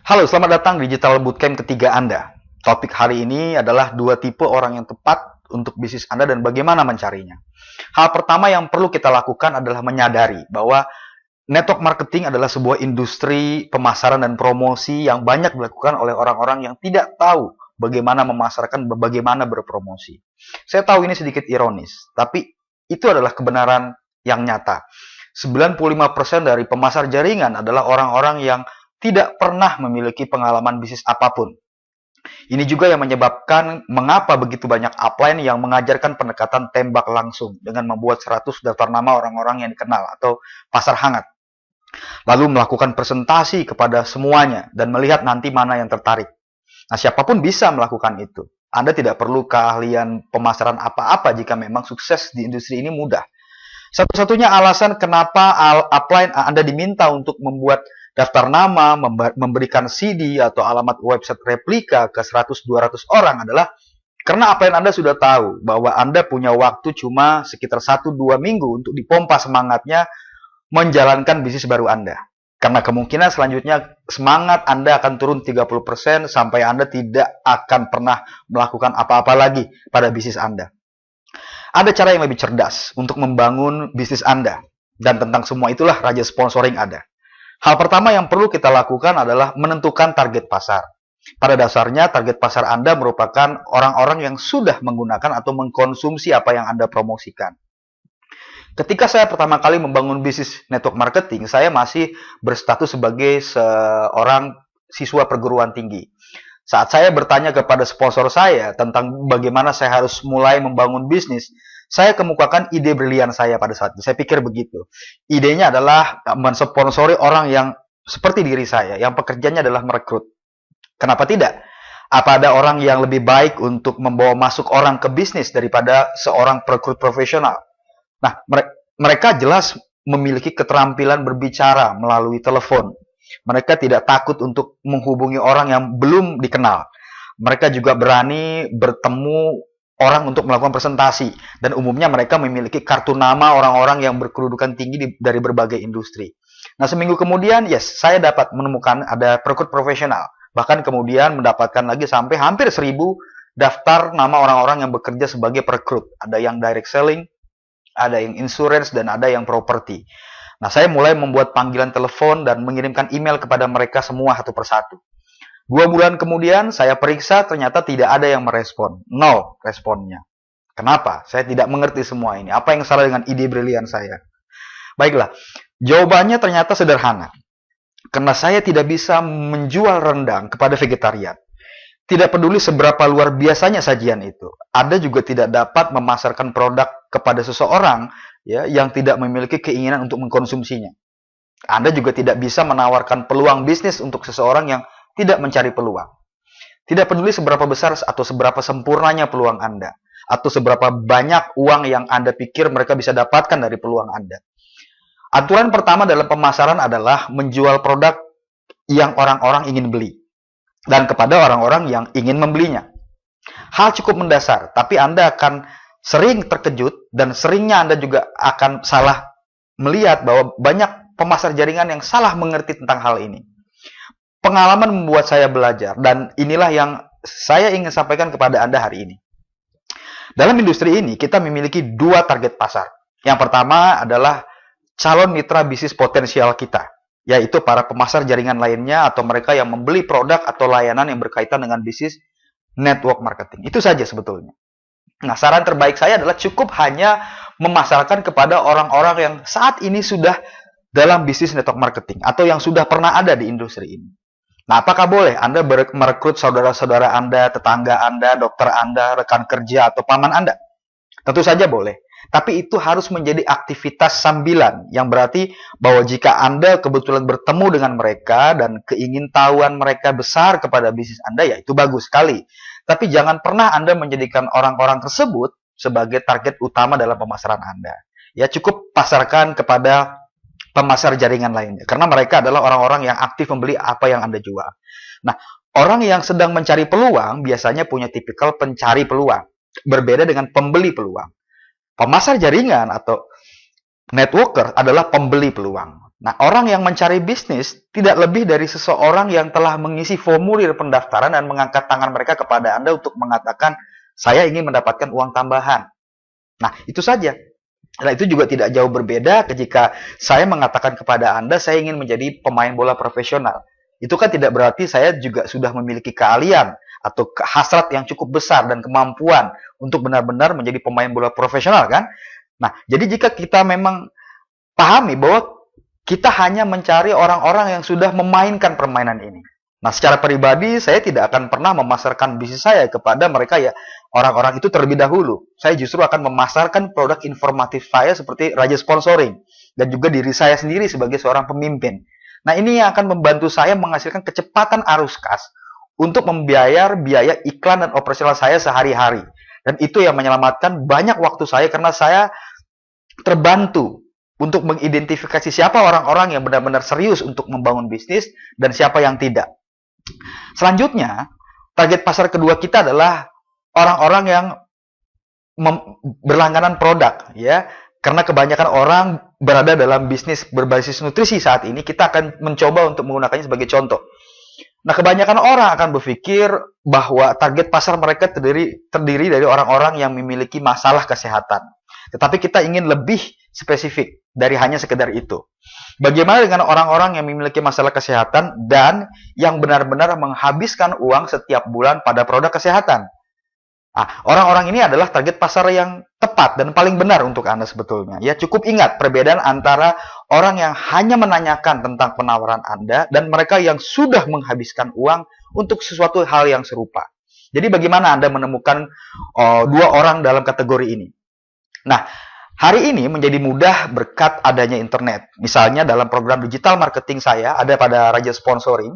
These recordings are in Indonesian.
Halo, selamat datang di Digital Bootcamp ketiga Anda. Topik hari ini adalah dua tipe orang yang tepat untuk bisnis Anda dan bagaimana mencarinya. Hal pertama yang perlu kita lakukan adalah menyadari bahwa network marketing adalah sebuah industri pemasaran dan promosi yang banyak dilakukan oleh orang-orang yang tidak tahu bagaimana memasarkan, bagaimana berpromosi. Saya tahu ini sedikit ironis, tapi itu adalah kebenaran yang nyata. 95% dari pemasar jaringan adalah orang-orang yang tidak pernah memiliki pengalaman bisnis apapun. Ini juga yang menyebabkan mengapa begitu banyak upline yang mengajarkan pendekatan tembak langsung dengan membuat 100 daftar nama orang-orang yang dikenal atau pasar hangat. Lalu melakukan presentasi kepada semuanya dan melihat nanti mana yang tertarik. Nah, siapapun bisa melakukan itu. Anda tidak perlu keahlian pemasaran apa-apa jika memang sukses di industri ini mudah. Satu-satunya alasan kenapa upline Anda diminta untuk membuat daftar nama, memberikan CD atau alamat website replika ke 100-200 orang adalah karena upline Anda sudah tahu bahwa Anda punya waktu cuma sekitar 1-2 minggu untuk dipompa semangatnya menjalankan bisnis baru Anda. Karena kemungkinan selanjutnya semangat Anda akan turun 30% sampai Anda tidak akan pernah melakukan apa-apa lagi pada bisnis Anda. Ada cara yang lebih cerdas untuk membangun bisnis Anda. Dan tentang semua itulah raja sponsoring ada. Hal pertama yang perlu kita lakukan adalah menentukan target pasar. Pada dasarnya, target pasar Anda merupakan orang-orang yang sudah menggunakan atau mengkonsumsi apa yang Anda promosikan. Ketika saya pertama kali membangun bisnis network marketing, saya masih berstatus sebagai seorang siswa perguruan tinggi. Saat saya bertanya kepada sponsor saya tentang bagaimana saya harus mulai membangun bisnis, saya kemukakan ide brilian saya pada saat itu. Saya pikir begitu. Idenya adalah mensponsori orang yang seperti diri saya, yang pekerjaannya adalah merekrut. Kenapa tidak? Apa ada orang yang lebih baik untuk membawa masuk orang ke bisnis daripada seorang perekrut profesional? Nah, mereka jelas memiliki keterampilan berbicara melalui telepon. Mereka tidak takut untuk menghubungi orang yang belum dikenal. Mereka juga berani bertemu orang untuk melakukan presentasi. Dan umumnya mereka memiliki kartu nama orang-orang yang berkedudukan tinggi dari berbagai industri. Nah, seminggu kemudian, saya dapat menemukan ada perekrut profesional. Bahkan kemudian mendapatkan lagi sampai hampir 1.000 daftar nama orang-orang yang bekerja sebagai perekrut. Ada yang direct selling, ada yang insurance, dan ada yang property. Nah, saya mulai membuat panggilan telepon dan mengirimkan email kepada mereka semua satu persatu. 2 bulan kemudian, saya periksa, ternyata tidak ada yang merespon. 0 responnya. Kenapa? Saya tidak mengerti semua ini. Apa yang salah dengan ide brilian saya? Baiklah, jawabannya ternyata sederhana. Karena saya tidak bisa menjual rendang kepada vegetarian. Tidak peduli seberapa luar biasanya sajian itu. Anda juga tidak dapat memasarkan produk kepada seseorang yang tidak memiliki keinginan untuk mengkonsumsinya. Anda juga tidak bisa menawarkan peluang bisnis untuk seseorang yang tidak mencari peluang. Tidak peduli seberapa besar atau seberapa sempurnanya peluang Anda, atau seberapa banyak uang yang Anda pikir mereka bisa dapatkan dari peluang Anda. Aturan pertama dalam pemasaran adalah menjual produk yang orang-orang ingin beli, dan kepada orang-orang yang ingin membelinya. Hal cukup mendasar, tapi Anda akan sering terkejut, dan seringnya Anda juga akan salah melihat bahwa banyak pemasar jaringan yang salah mengerti tentang hal ini. Pengalaman membuat saya belajar, dan inilah yang saya ingin sampaikan kepada Anda hari ini. Dalam industri ini, kita memiliki 2 target pasar. Yang pertama adalah calon mitra bisnis potensial kita, yaitu para pemasar jaringan lainnya atau mereka yang membeli produk atau layanan yang berkaitan dengan bisnis network marketing. Itu saja sebetulnya. Nah, saran terbaik saya adalah cukup hanya memasarkan kepada orang-orang yang saat ini sudah dalam bisnis network marketing atau yang sudah pernah ada di industri ini. Nah, apakah boleh Anda merekrut saudara-saudara Anda, tetangga Anda, dokter Anda, rekan kerja, atau paman Anda? Tentu saja boleh. Tapi itu harus menjadi aktivitas sambilan, yang berarti bahwa jika Anda kebetulan bertemu dengan mereka dan keingintahuan mereka besar kepada bisnis Anda, ya itu bagus sekali. Tapi jangan pernah Anda menjadikan orang-orang tersebut sebagai target utama dalam pemasaran Anda. Ya, cukup pasarkan kepada pemasar jaringan lainnya. Karena mereka adalah orang-orang yang aktif membeli apa yang Anda jual. Nah, orang yang sedang mencari peluang biasanya punya tipikal pencari peluang. Berbeda dengan pembeli peluang. Pemasar jaringan atau networker adalah pembeli peluang. Nah, orang yang mencari bisnis tidak lebih dari seseorang yang telah mengisi formulir pendaftaran dan mengangkat tangan mereka kepada Anda untuk mengatakan, saya ingin mendapatkan uang tambahan. Nah, itu saja. Nah, itu juga tidak jauh berbeda ketika saya mengatakan kepada Anda, saya ingin menjadi pemain bola profesional. Itu kan tidak berarti saya juga sudah memiliki keahlian atau hasrat yang cukup besar dan kemampuan untuk benar-benar menjadi pemain bola profesional, kan? Nah, jadi jika kita memang pahami bahwa kita hanya mencari orang-orang yang sudah memainkan permainan ini. Nah, secara pribadi, saya tidak akan pernah memasarkan bisnis saya kepada mereka ya orang-orang itu terlebih dahulu. Saya justru akan memasarkan produk informatif saya seperti Raja Sponsoring dan juga diri saya sendiri sebagai seorang pemimpin. Nah, ini yang akan membantu saya menghasilkan kecepatan arus kas untuk membayar biaya iklan dan operasional saya sehari-hari. Dan itu yang menyelamatkan banyak waktu saya karena saya terbantu untuk mengidentifikasi siapa orang-orang yang benar-benar serius untuk membangun bisnis dan siapa yang tidak. Selanjutnya, target pasar kedua kita adalah orang-orang yang berlangganan produk, ya. Karena kebanyakan orang berada dalam bisnis berbasis nutrisi saat ini, kita akan mencoba untuk menggunakannya sebagai contoh. Nah, kebanyakan orang akan berpikir bahwa target pasar mereka terdiri dari orang-orang yang memiliki masalah kesehatan. Tetapi kita ingin lebih spesifik dari hanya sekedar itu. Bagaimana dengan orang-orang yang memiliki masalah kesehatan dan yang benar-benar menghabiskan uang setiap bulan pada produk kesehatan? Nah, orang-orang ini adalah target pasar yang tepat dan paling benar untuk Anda sebetulnya. Ya, cukup ingat perbedaan antara orang yang hanya menanyakan tentang penawaran Anda dan mereka yang sudah menghabiskan uang untuk sesuatu hal yang serupa. Jadi bagaimana Anda menemukan dua orang dalam kategori ini? Nah, hari ini menjadi mudah berkat adanya internet. Misalnya dalam program digital marketing saya, ada pada Raja Sponsoring,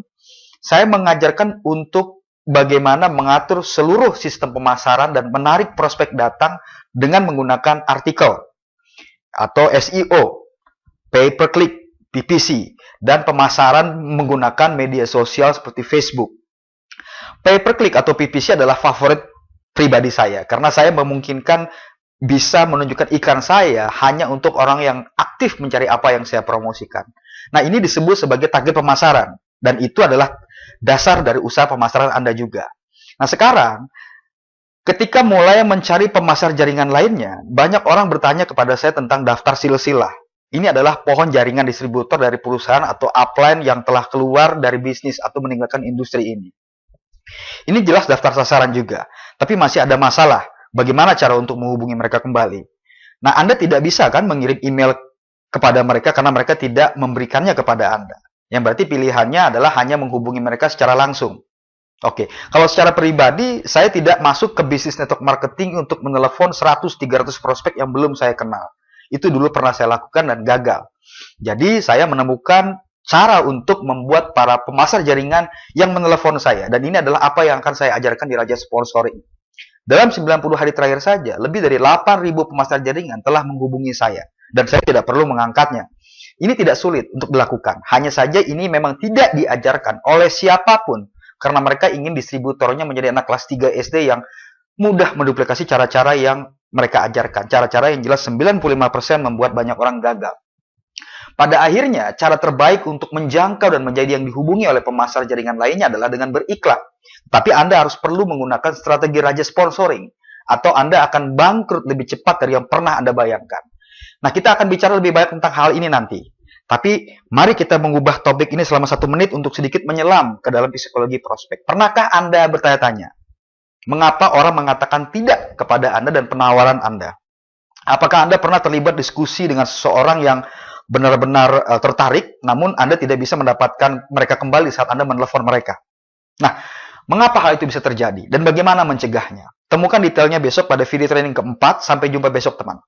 saya mengajarkan untuk bagaimana mengatur seluruh sistem pemasaran dan menarik prospek datang dengan menggunakan artikel atau SEO, pay per click, PPC, dan pemasaran menggunakan media sosial seperti Facebook. Pay per click atau PPC adalah favorit pribadi saya karena saya memungkinkan bisa menunjukkan iklan saya hanya untuk orang yang aktif mencari apa yang saya promosikan. Nah, ini disebut sebagai target pemasaran. Dan itu adalah dasar dari usaha pemasaran Anda juga. Nah, sekarang, ketika mulai mencari pemasar jaringan lainnya, banyak orang bertanya kepada saya tentang daftar silsilah. Ini adalah pohon jaringan distributor dari perusahaan atau upline yang telah keluar dari bisnis atau meninggalkan industri ini. Ini jelas daftar sasaran juga, tapi masih ada masalah. Bagaimana cara untuk menghubungi mereka kembali? Nah, Anda tidak bisa kan mengirim email kepada mereka karena mereka tidak memberikannya kepada Anda. Yang berarti pilihannya adalah hanya menghubungi mereka secara langsung. Oke, kalau secara pribadi, saya tidak masuk ke bisnis network marketing untuk menelepon 100-300 prospek yang belum saya kenal. Itu dulu pernah saya lakukan dan gagal. Jadi, saya menemukan cara untuk membuat para pemasar jaringan yang menelepon saya. Dan ini adalah apa yang akan saya ajarkan di Raja Sponsoring. Dalam 90 hari terakhir saja, lebih dari 8.000 pemasar jaringan telah menghubungi saya. Dan saya tidak perlu mengangkatnya. Ini tidak sulit untuk dilakukan. Hanya saja ini memang tidak diajarkan oleh siapapun. Karena mereka ingin distributornya menjadi anak kelas 3 SD yang mudah menduplikasi cara-cara yang mereka ajarkan. Cara-cara yang jelas 95% membuat banyak orang gagal. Pada akhirnya, cara terbaik untuk menjangkau dan menjadi yang dihubungi oleh pemasar jaringan lainnya adalah dengan beriklan. Tapi Anda harus perlu menggunakan strategi Raja Sponsoring, atau Anda akan bangkrut lebih cepat dari yang pernah Anda bayangkan. Nah, kita akan bicara lebih banyak tentang hal ini nanti. Tapi, mari kita mengubah topik ini selama 1 menit untuk sedikit menyelam ke dalam psikologi prospek. Pernahkah Anda bertanya-tanya, mengapa orang mengatakan tidak kepada Anda dan penawaran Anda? Apakah Anda pernah terlibat diskusi dengan seseorang yang benar-benar tertarik, namun Anda tidak bisa mendapatkan mereka kembali saat Anda menelepon mereka? Nah, mengapa hal itu bisa terjadi? Dan bagaimana mencegahnya? Temukan detailnya besok pada video training keempat. Sampai jumpa besok, teman.